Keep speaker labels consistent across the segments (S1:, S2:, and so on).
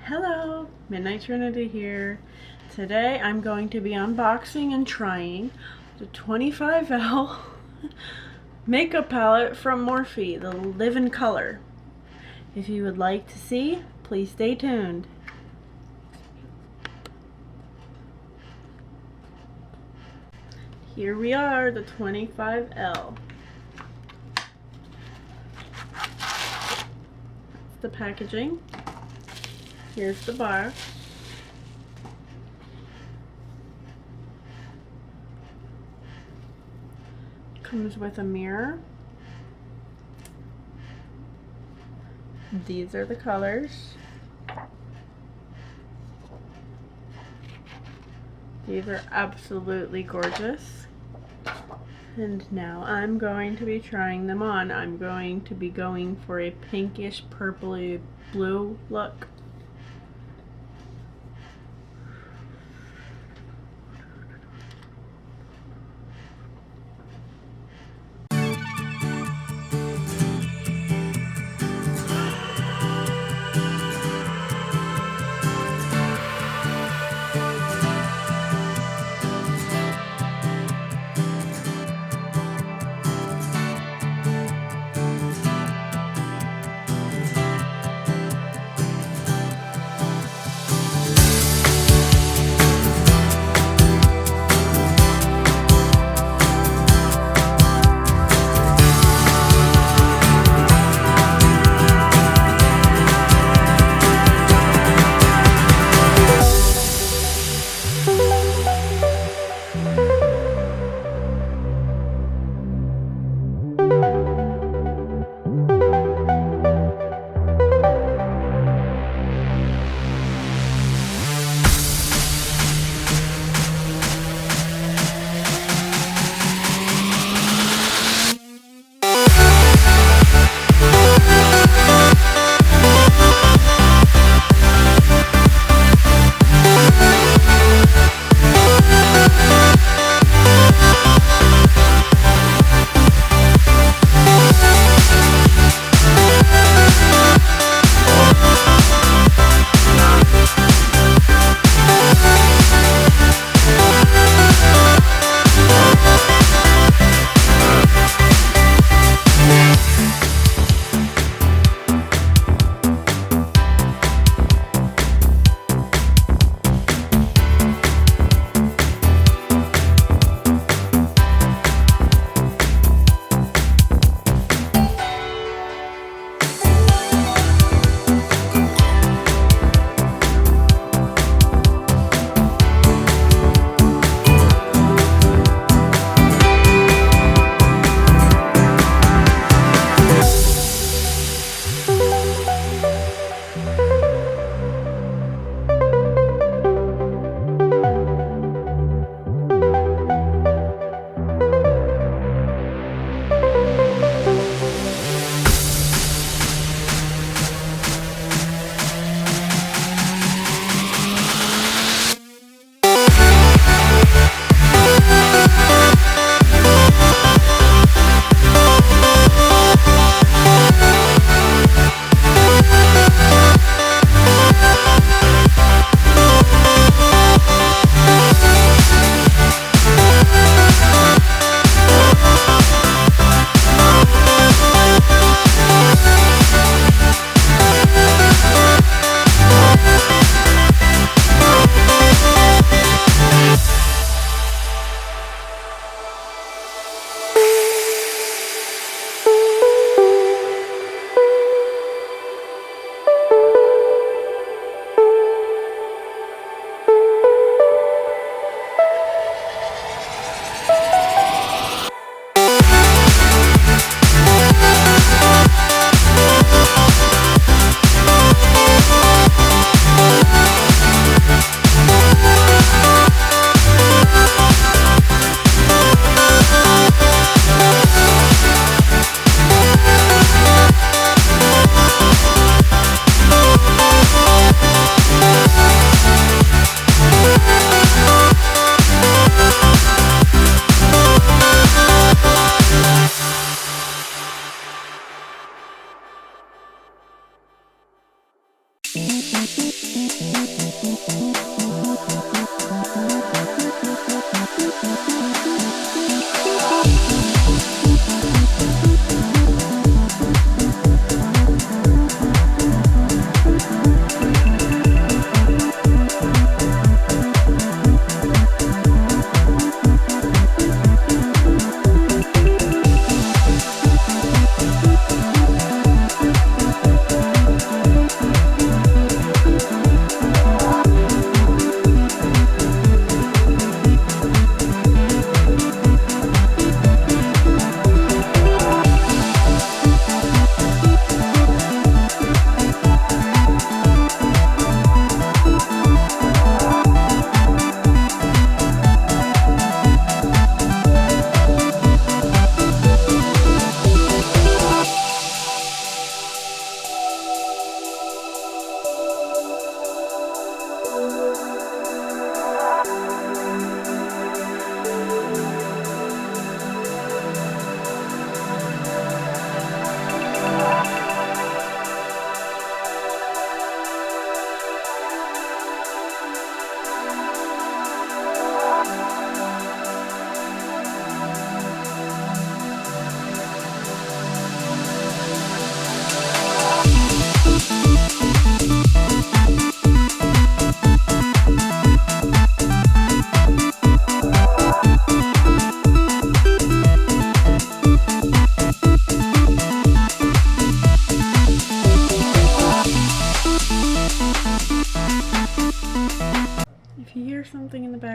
S1: Hello, Midnight Trinity here. Today I'm going to be unboxing and trying the 25L makeup palette from Morphe, the Live in Color. If you would like to see, please stay tuned. Here we are, the 25L. That's the packaging. Here's the box. Comes with a mirror. These are the colors. These are absolutely gorgeous. And now I'm going to be trying them on. I'm going to be going for a pinkish purpley blue look.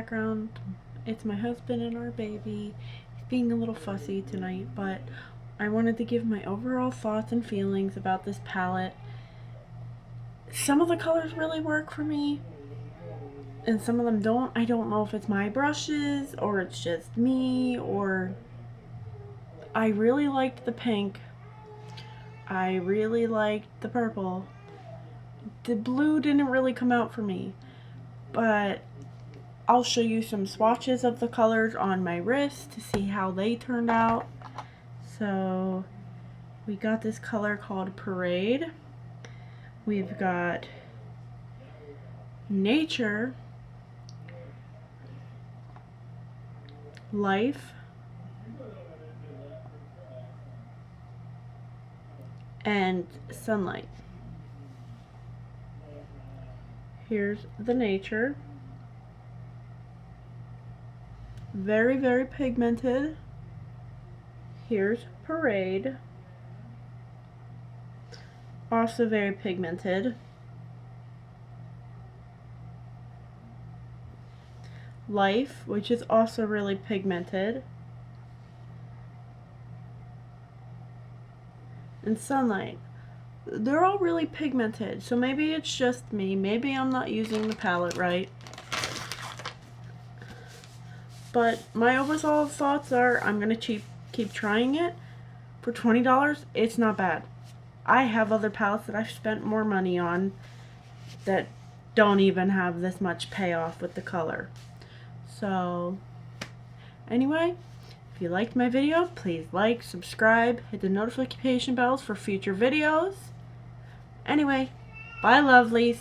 S1: background, it's my husband and our baby. He's being a little fussy tonight, but I wanted to give my overall thoughts and feelings about this palette. Some of the colors really work for me, and some of them don't. I don't know if it's my brushes, or it's just me, or... I really liked the pink. I really liked the purple. The blue didn't really come out for me, but I'll show you some swatches of the colors on my wrist to see how they turned out. So we got this color called Parade. We've got Nature, Life, and Sunlight. Here's the Nature. Very, very pigmented. Here's Parade. Also very pigmented. Life, which is also really pigmented. And Sunlight. They're all really pigmented, so maybe it's just me. Maybe I'm not using the palette right. But my overall thoughts are I'm going to keep trying it. For $20, it's not bad. I have other palettes that I've spent more money on that don't even have this much payoff with the color. So, anyway, if you liked my video, please like, subscribe, hit the notification bells for future videos. Anyway, bye lovelies.